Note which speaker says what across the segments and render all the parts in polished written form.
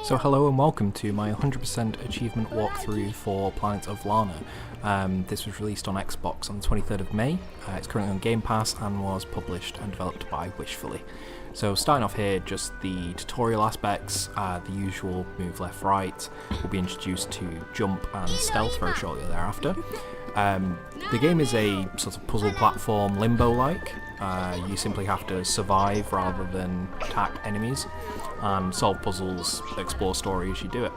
Speaker 1: So hello and welcome to my 100% achievement walkthrough for Planet of Lana. This was released on Xbox on the 23rd of May. It's currently on Game Pass and was published and developed by Wishfully. So starting off here, just the tutorial aspects, the usual move left right. We'll be introduced to jump and stealth very shortly thereafter. The game is a sort of puzzle platform limbo-like. You simply have to survive rather than attack enemies and solve puzzles, explore story as you do it.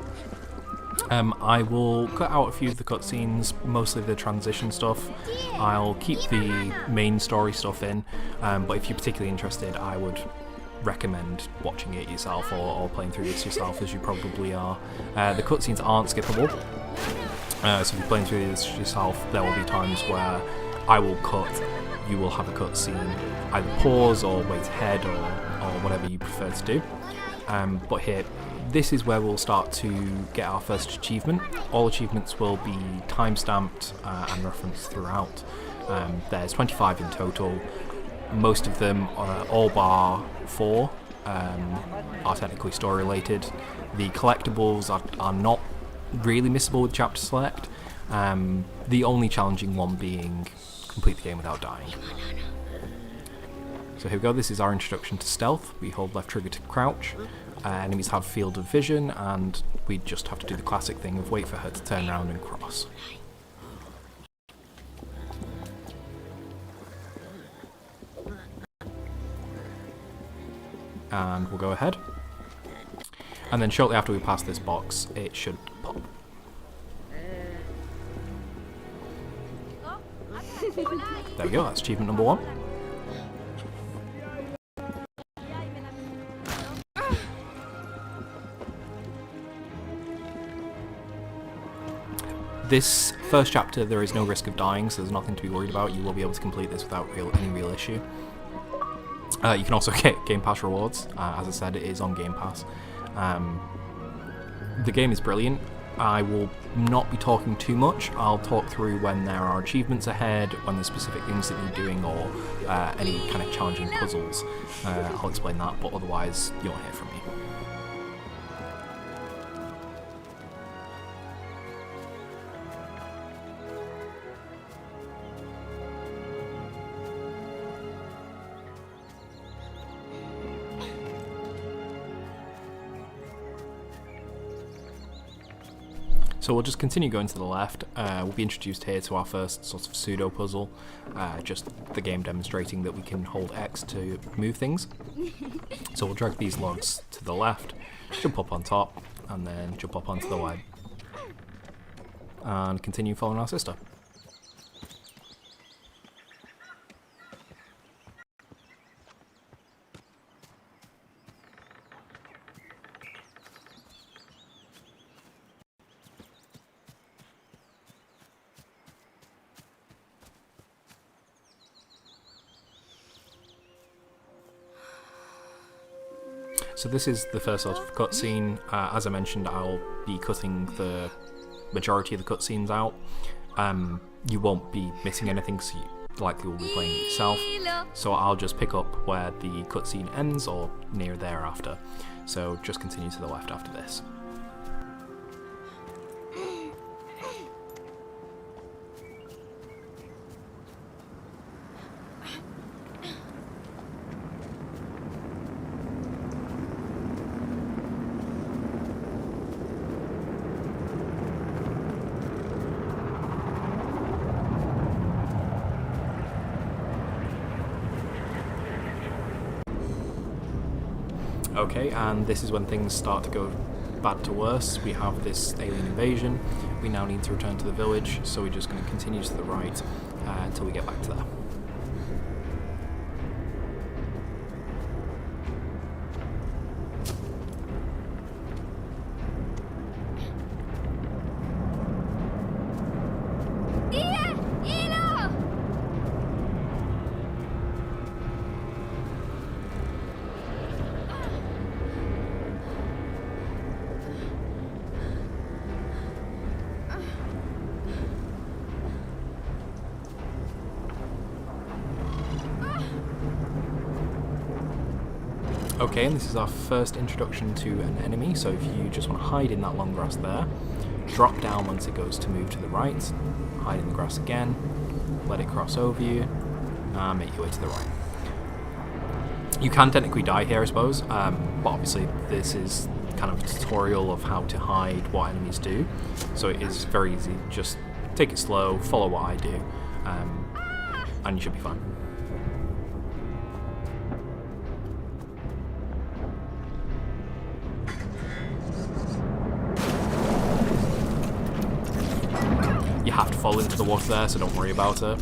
Speaker 1: I will cut out a few of the cutscenes, mostly the transition stuff. I'll keep the main story stuff in, but if you're particularly interested, I would recommend watching it yourself or playing through this yourself, as you probably are. The cutscenes aren't skippable, so if you're playing through this yourself, there will be times where I will cut, you will have a cutscene, either pause or wait ahead or whatever you prefer to do. But here, this is where we'll start to get our first achievement. All achievements will be time-stamped and referenced throughout. There's 25 in total. Most of them, all bar 4, are technically story-related. The collectibles are not really missable with chapter select. The only challenging one being complete the game without dying. So here we go, this is our introduction to stealth. We hold left trigger to crouch. Enemies have field of vision, and we just have to do the classic thing of wait for her to turn around and cross. And we'll go ahead. And then shortly after we pass this box, it should pop. There we go, that's achievement number 1. This first chapter, there is no risk of dying, so there's nothing to be worried about. You will be able to complete this without any real issue. You can also get Game Pass rewards. As I said, it is on Game Pass. The game is brilliant. I will not be talking too much. I'll talk through when there are achievements ahead, when there's specific things that you're doing, or any kind of challenging puzzles. I'll explain that, but otherwise, you'll hear from me. So we'll just continue going to the left. We'll be introduced here to our first sort of pseudo puzzle, just the game demonstrating that we can hold X to move things. So we'll drag these logs to the left, jump up on top, and then jump up onto the right, and continue following our sister. So this is the first sort of cutscene. As I mentioned, I'll be cutting the majority of the cutscenes out. You won't be missing anything, so you likely will be playing it yourself. So I'll just pick up where the cutscene ends or near thereafter. So just continue to the left after this. Okay, and this is when things start to go bad to worse. We have this alien invasion. We now need to return to the village, so we're just going to continue to the right until we get back to there. Okay, and this is our first introduction to an enemy, so if you just want to hide in that long grass there, drop down once it goes to move to the right, hide in the grass again, let it cross over you, and make your way to the right. You can technically die here, I suppose, but obviously this is kind of a tutorial of how to hide what enemies do, so it is very easy. Just take it slow, follow what I do, and you should be fine. You have to fall into the water there, so don't worry about it.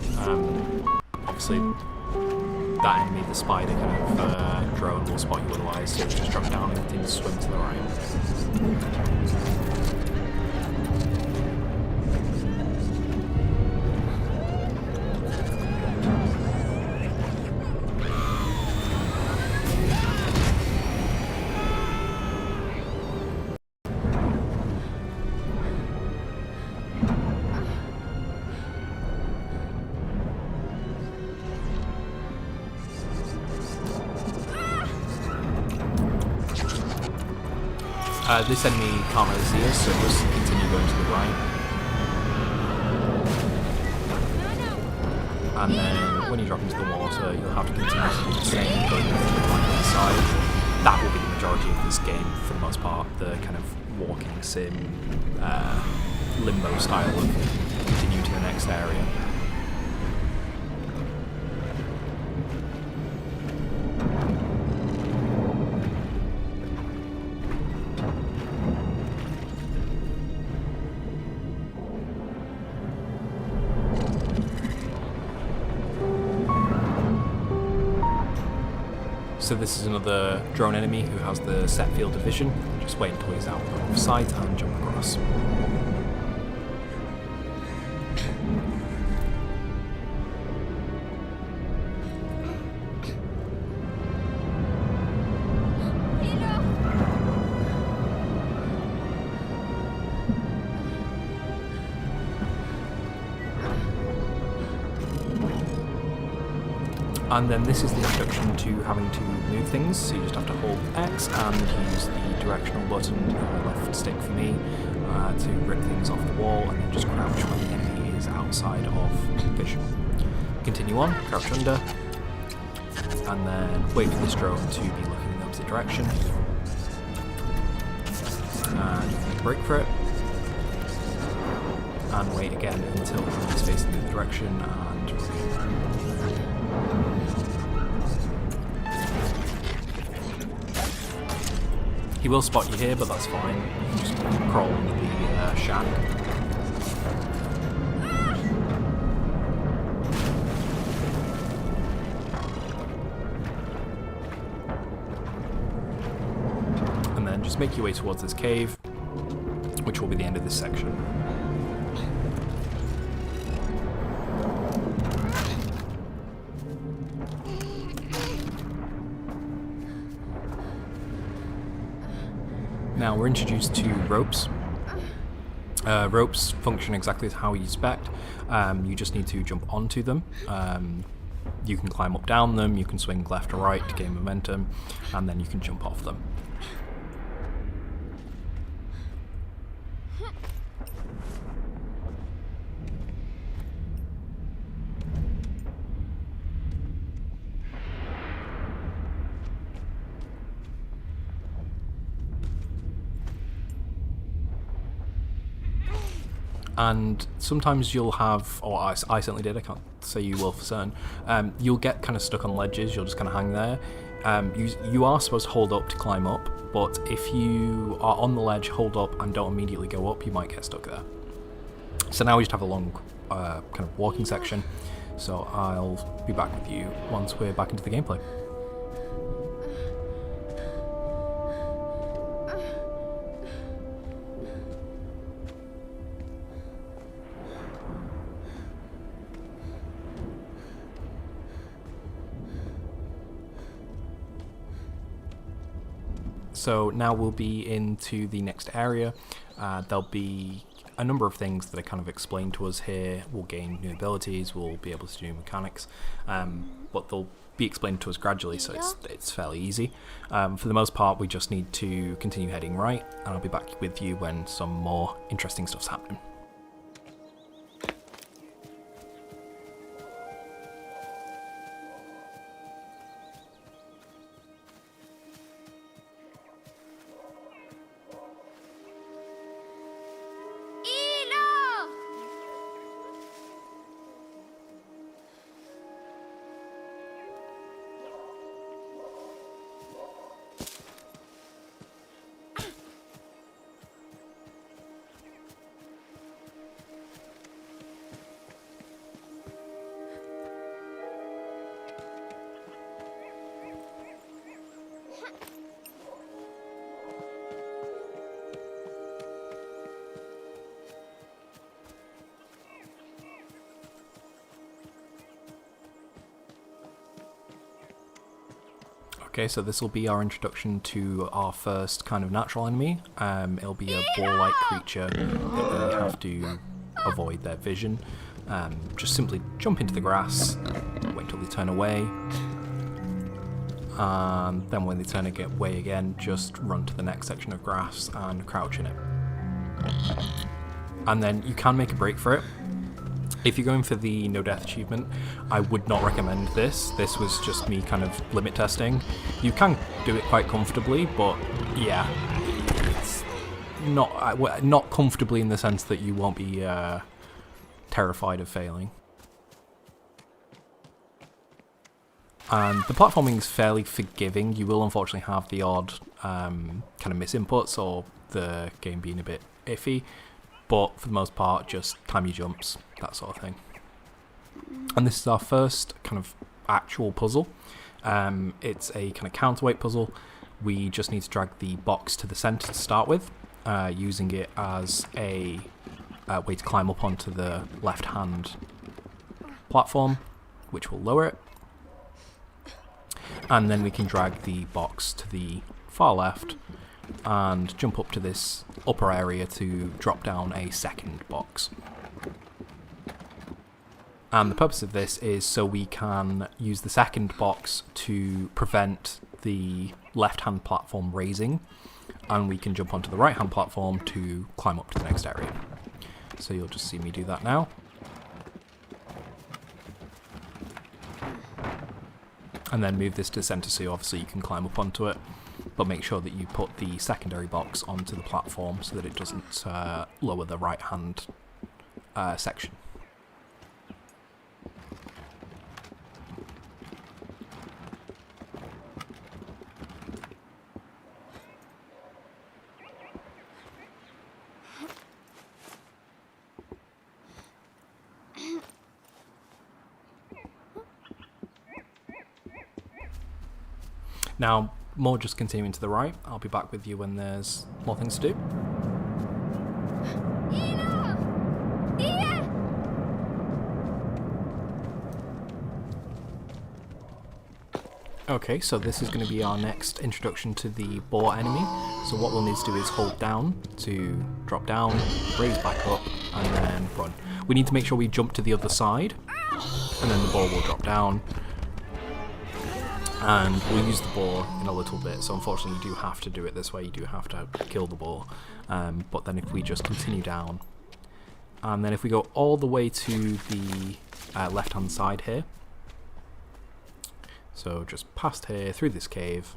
Speaker 1: Obviously, that enemy, the spider kind of drone, will spot you otherwise, so just drop down and continue to swim to the right. This enemy can't really see us, so just continue going to the right. And then when you drop into the water, you'll have to continue to do the same, going to the right side. That will be the majority of this game for the most part, the kind of walking sim, limbo style of continue to the next area. So this is another drone enemy who has the set field of vision. Just wait until he's out of sight and jump across. And then this is the introduction to having to move things, so you just have to hold X and use the directional button, left stick for me, to rip things off the wall, and then just crouch when the enemy is outside of vision. Continue on, crouch under, and then wait for this drone to be looking in the opposite direction. And break for it. And wait again until he's facing the other direction, and he will spot you here, but that's fine. You can just crawl under the shack. And then just make your way towards this cave, which will be the end of this section. Now we're introduced to ropes. Ropes function exactly as how you expect. You just need to jump onto them. You can climb up down them, you can swing left or right to gain momentum, and then you can jump off them. And sometimes you'll have, or I certainly did, I can't say you will for certain, you'll get kind of stuck on ledges, you'll just kind of hang there. You are supposed to hold up to climb up, but if you are on the ledge, hold up and don't immediately go up, you might get stuck there. So now we just have a long kind of walking section, so I'll be back with you once we're back into the gameplay. So now we'll be into the next area. There'll be a number of things that are kind of explained to us here. We'll gain new abilities, we'll be able to do mechanics, but there'll be explained to us gradually, so it's fairly easy. For the most part, we just need to continue heading right, and I'll be back with you when some more interesting stuff's happening. Okay, so this will be our introduction to our first kind of natural enemy. It'll be a boar-like creature that we have to avoid their vision. Just simply jump into the grass, wait till they turn away, and then when they turn away again, just run to the next section of grass and crouch in it. And then you can make a break for it. If you're going for the no death achievement, I would not recommend this. This was just me kind of limit testing. You can do it quite comfortably, but yeah, it's not comfortably in the sense that you won't be terrified of failing. And the platforming is fairly forgiving. You will unfortunately have the odd kind of misinputs or the game being a bit iffy, but for the most part, just time your jumps, that sort of thing. And this is our first kind of actual puzzle. It's a kind of counterweight puzzle. We just need to drag the box to the center to start with, using it as a way to climb up onto the left-hand platform, which will lower it. And then we can drag the box to the far left and jump up to this upper area to drop down a second box. And the purpose of this is so we can use the second box to prevent the left-hand platform raising, and we can jump onto the right-hand platform to climb up to the next area. So you'll just see me do that now. And then move this to the center so obviously you can climb up onto it, but make sure that you put the secondary box onto the platform so that it doesn't lower the right hand section. Now, more just continuing to the right. I'll be back with you when there's more things to do. Okay, so this is going to be our next introduction to the boar enemy. So what we'll need to do is hold down to drop down, raise back up, and then run. We need to make sure we jump to the other side, and then the boar will drop down. And we'll use the boar in a little bit, so unfortunately you do have to do it this way, you do have to kill the boar. But then if we just continue down, and then if we go all the way to the left hand side here, so just past here, through this cave,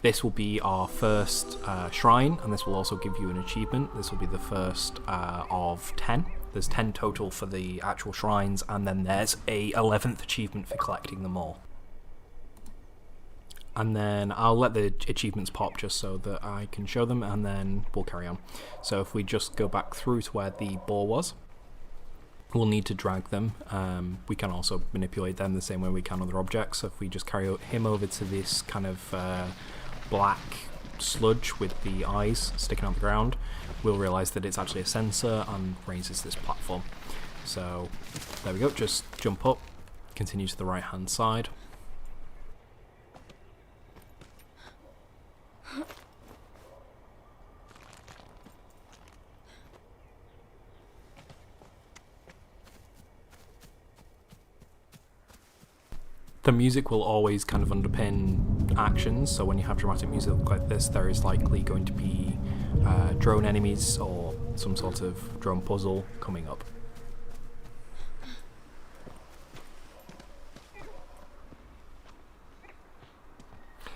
Speaker 1: this will be our first shrine, and this will also give you an achievement. This will be the first of 10. There's 10 total for the actual shrines, and then there's a 11th achievement for collecting them all. And then I'll let the achievements pop just so that I can show them, and then we'll carry on. So if we just go back through to where the boar was, we'll need to drag them. We can also manipulate them the same way we can other objects. So if we just carry him over to this kind of black sludge with the eyes sticking out the ground, we'll realise that it's actually a sensor and raises this platform. So there we go, just jump up, continue to the right hand side. The music will always kind of underpin actions, so when you have dramatic music like this, there is likely going to be drone enemies or some sort of drone puzzle coming up.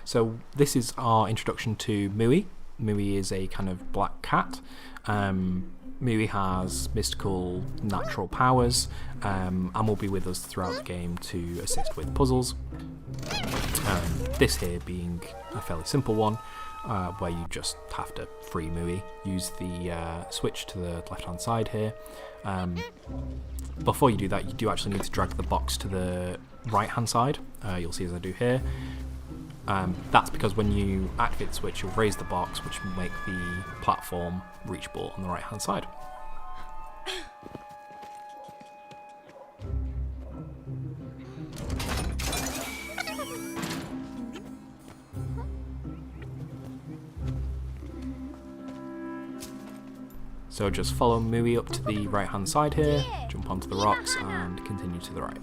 Speaker 1: So this is our introduction to Mui. Mui is a kind of black cat. Mui has mystical natural powers and will be with us throughout the game to assist with puzzles. This here being a fairly simple one, where you just have to free Mui. Use the switch to the left hand side here. Before you do that, you do actually need to drag the box to the right hand side. You'll see as I do here. That's because when you activate the switch, you'll raise the box, which will make the platform reachable on the right hand side. So just follow Mui up to the right hand side here, jump onto the rocks and continue to the right.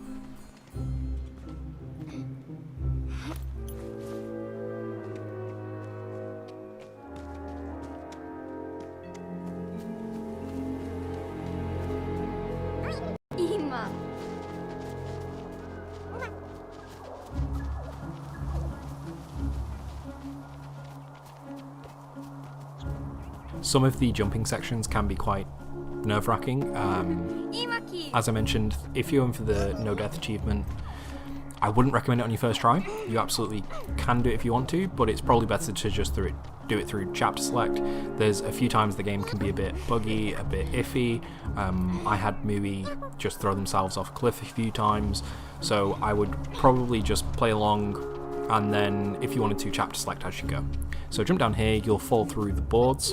Speaker 1: Some of the jumping sections can be quite nerve-wracking. As I mentioned, if you're in for the no death achievement, I wouldn't recommend it on your first try. You absolutely can do it if you want to, but it's probably better to just do it through chapter select. There's a few times the game can be a bit buggy, a bit iffy. I had Mui just throw themselves off a cliff a few times, so I would probably just play along, and then if you wanted to, chapter select as you go. So jump down here, you'll fall through the boards.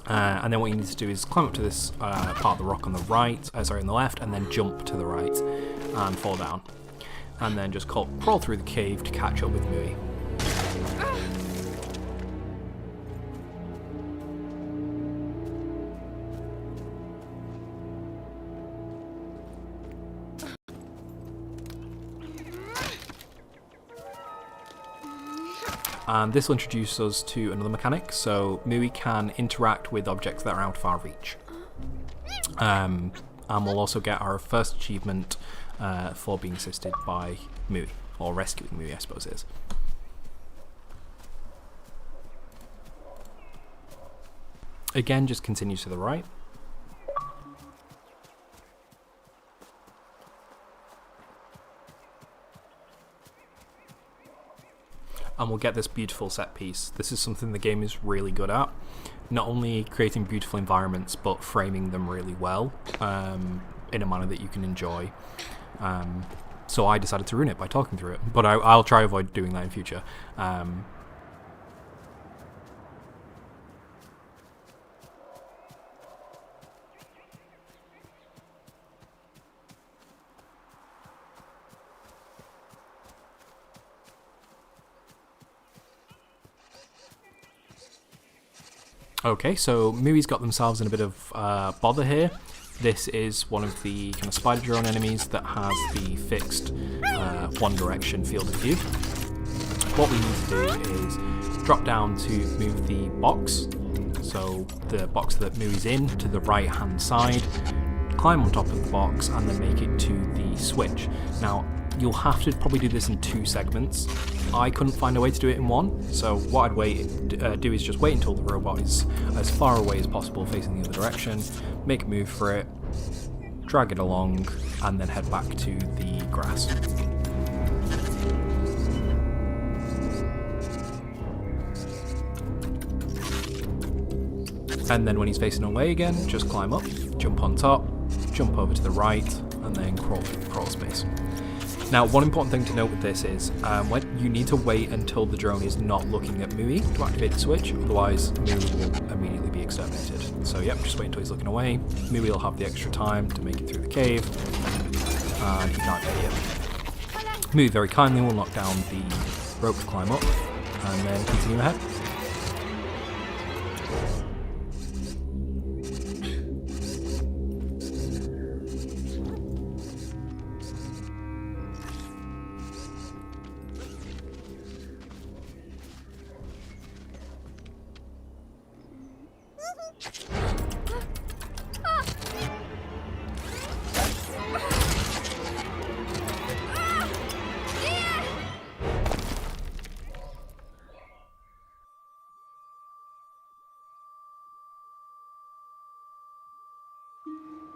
Speaker 1: And then what you need to do is climb up to this part of the rock on the right, on the left, and then jump to the right and fall down. And then just crawl through the cave to catch up with Mui. And this will introduce us to another mechanic. So Mui can interact with objects that are out of our reach. And we'll also get our first achievement for being assisted by Mui, or rescuing Mui, I suppose it is. Again, just continue to the right. And we'll get this beautiful set piece. This is something the game is really good at. Not only creating beautiful environments, but framing them really well in a manner that you can enjoy. So I decided to ruin it by talking through it, but I'll try to avoid doing that in future. Okay, so Mui's got themselves in a bit of bother here. This is one of the kind of spider drone enemies that has the fixed one direction field of view. What we need to do is drop down to move the box, so the box that Mui's in, to the right hand side, climb on top of the box and then make it to the switch. Now you'll have to probably do this in 2 segments. I couldn't find a way to do it in one, so what I'd do is just wait until the robot is as far away as possible facing the other direction, make a move for it, drag it along, and then head back to the grass. And then when he's facing away again, just climb up, jump on top, jump over to the right, and then crawl through the crawl space. Now, one important thing to note with this is when you need to wait until the drone is not looking at Mui to activate the switch, otherwise Mui will immediately be exterminated. So yep, just wait until he's looking away. Mui will have the extra time to make it through the cave, and he can't get yet. Mui very kindly will knock down the rope to climb up, and then continue ahead.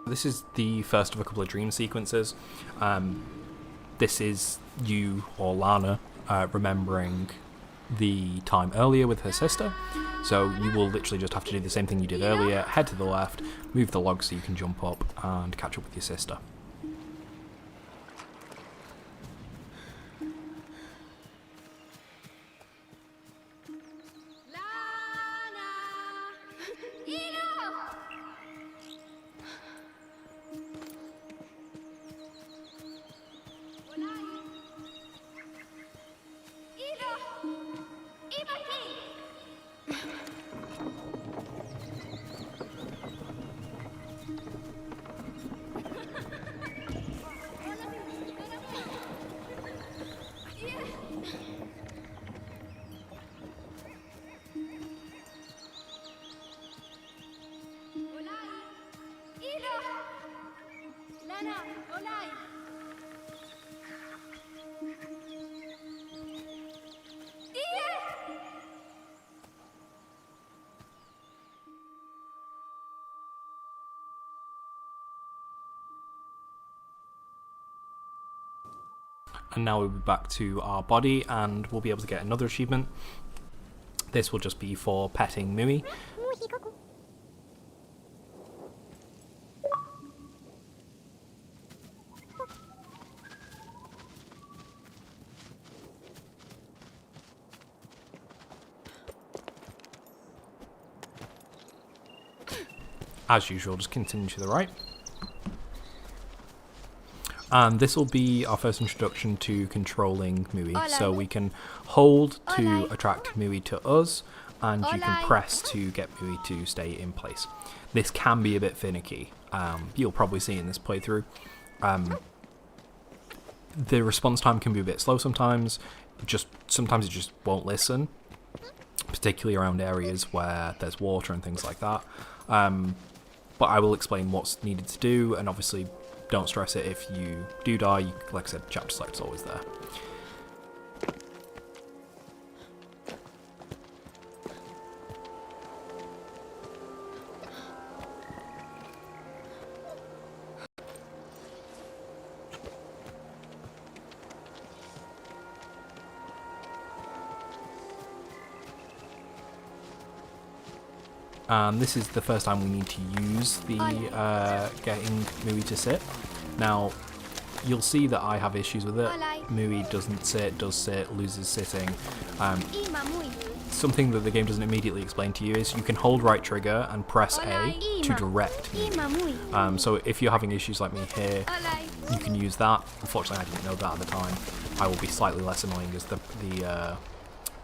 Speaker 1: This is the first of a couple of dream sequences. This is you or Lana remembering the time earlier with her sister. So you will literally just have to do the same thing you did earlier, head to the left, move the log so you can jump up and catch up with your sister. And now we'll be back to our body and we'll be able to get another achievement. This will just be for petting Mui. As usual, just continue to the right. And this will be our first introduction to controlling Mui. So we can hold to attract Mui to us, and you can press to get Mui to stay in place. This can be a bit finicky. You'll probably see in this playthrough. The response time can be a bit slow sometimes. Sometimes it just won't listen, particularly around areas where there's water and things like that. But I will explain what's needed to do, and obviously don't stress it if you do die. Like I said, chapter select's always there. And this is the first time we need to use the getting Mui to sit. Now, you'll see that I have issues with it. Mui doesn't sit, does sit, loses sitting. Something that the game doesn't immediately explain to you is you can hold right trigger and press A to direct Mui. So if you're having issues like me here, you can use that. Unfortunately, I didn't know that at the time. I will be slightly less annoying as the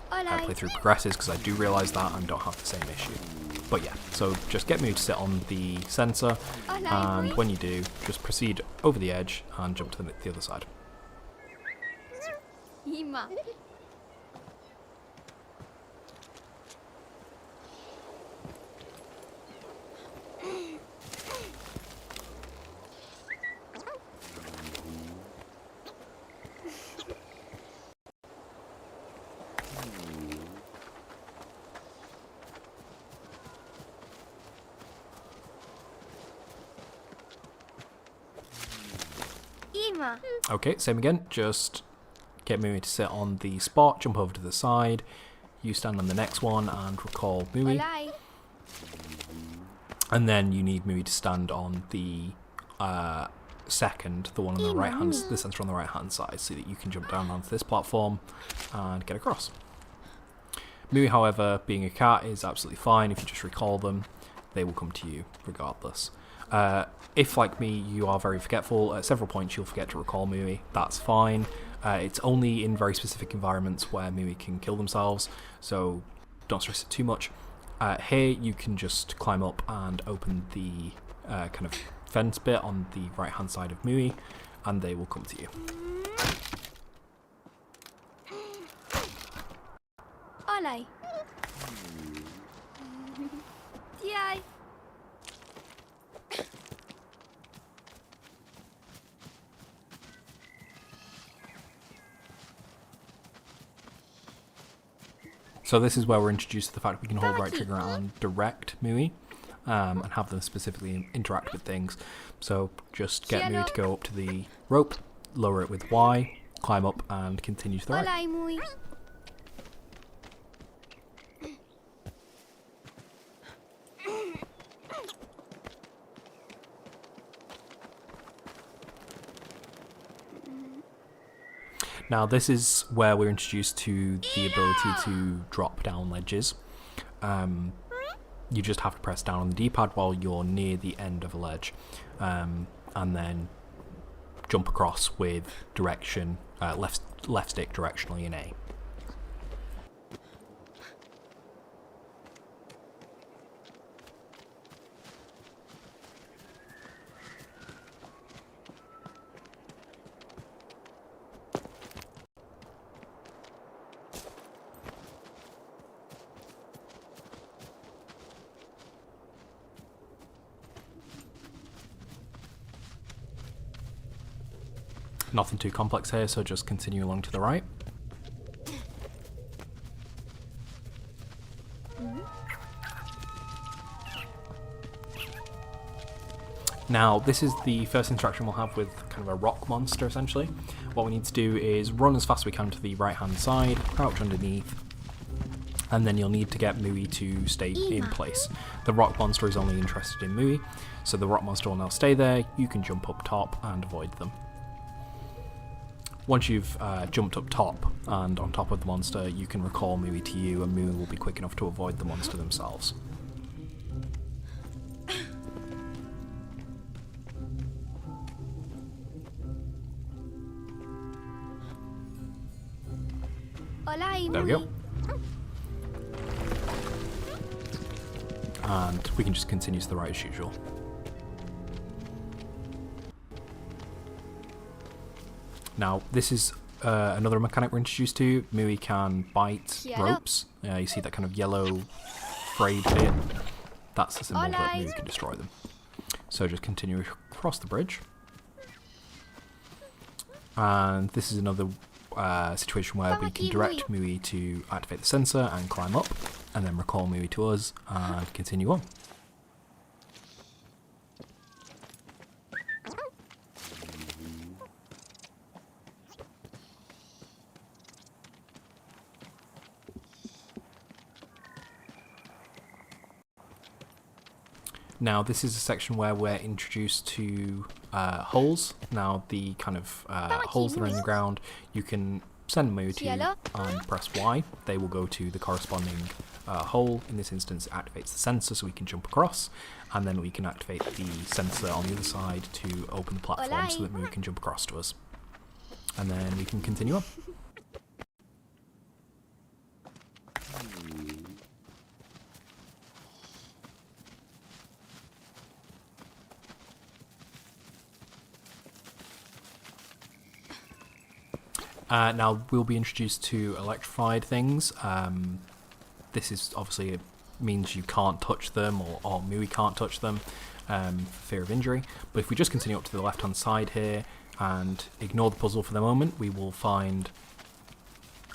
Speaker 1: playthrough progresses, because I do realise that and don't have the same issue. But yeah, so just get Mui to sit on the sensor, and when you do, just proceed over the edge and jump to the other side. Okay, same again, just get Mui to sit on the spot, jump over to the side, you stand on the next one and recall Mui. And then you need Mui to stand on the second, the one on the right hand, the sensor on the right hand side, so that you can jump down onto this platform and get across. Mui, however, being a cat, is absolutely fine. If you just recall them, they will come to you regardless. If, like me, you are very forgetful, at several points you'll forget to recall Mui, that's fine. It's only in very specific environments where Mui can kill themselves, so don't stress it too much. Here you can just climb up and open the kind of fence bit on the right hand side of Mui, and they will come to you.
Speaker 2: Olej. Jaj.
Speaker 1: So this is where we're introduced to the fact we can hold right trigger and direct Mui. and have them specifically interact with things. So just get Mui to go up to the rope, lower it with Y, climb up and continue to the right.
Speaker 2: Hola, Mui.
Speaker 1: Now this is where we're introduced to the ability to drop down ledges. You just have to press down on the D-pad while you're near the end of a ledge, and then jump across with direction, left stick directionally in A. Nothing too complex here, so just continue along to the right. Now, this is the first interaction we'll have with kind of a rock monster, essentially. What we need to do is run as fast as we can to the right-hand side, crouch underneath, and then you'll need to get Mui to stay in place. The rock monster is only interested in Mui, so the rock monster will now stay there. You can jump up top and avoid them. Once you've jumped up top and on top of the monster, you can recall Mui to you, and Mui will be quick enough to avoid the monster themselves.
Speaker 2: Hola,
Speaker 1: There we go. And we can just continue to the right as usual. Now, this is another mechanic we're introduced to. Mui can bite ropes. You see that kind of yellow frayed bit? That's the symbol that Mui can destroy them. So just continue across the bridge. And this is another situation where we can direct Mui to activate the sensor and climb up, and then recall Mui to us and continue on. Now this is a section where we're introduced to holes. Now the kind of holes that are in the ground, you can send Mui to and press Y. They will go to the corresponding hole. In this instance it activates the sensor so we can jump across, and then we can activate the sensor on the other side to open the platform so that Mui can jump across to us. And then we can continue on. Now we'll be introduced to electrified things. This is obviously means you can't touch them, or Mui can't touch them for fear of injury. But if we just continue up to the left hand side here and ignore the puzzle for the moment, we will find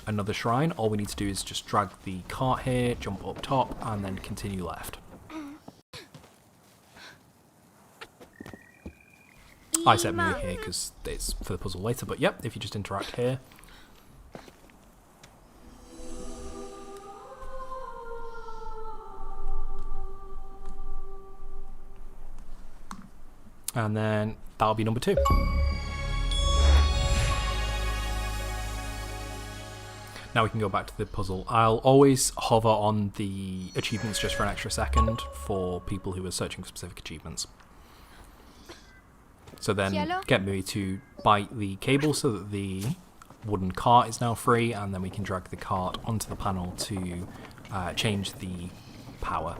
Speaker 1: another shrine. All we need to do is just drag the cart here, jump up top, and then continue left. I set Mui here because it's for the puzzle later, but yep, if you just interact here. And then that'll be number 2. Now we can go back to the puzzle. I'll always hover on the achievements just for an extra second for people who are searching for specific achievements. So then get Mui to bite the cable so that the wooden cart is now free, and then we can drag the cart onto the panel to change the power.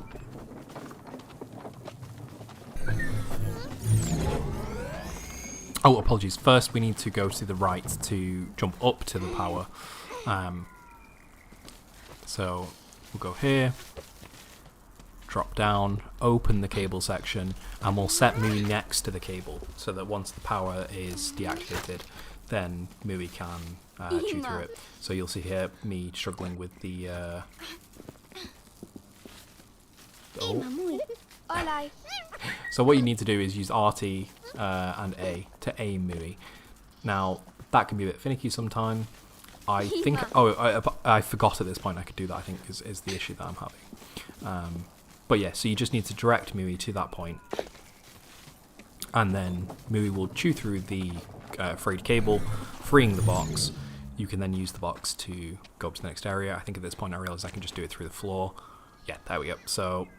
Speaker 1: Oh, apologies. First we need to go to the right to jump up to the power. So we'll go here, drop down, open the cable section, and we'll set Mui next to the cable so that once the power is deactivated, then Mui can chew through it. So you'll see here me struggling with the
Speaker 2: Olay.
Speaker 1: So what you need to do is use RT and A to aim Mui. Now, that can be a bit finicky sometime. I think... Oh, I forgot at this point I could do that, I think, is the issue that I'm having. But yeah, so you just need to direct Mui to that point. And then Mui will chew through the frayed cable, freeing the box. You can then use the box to go up to the next area. I think at this point I realize I can just do it through the floor. Yeah, there we go. So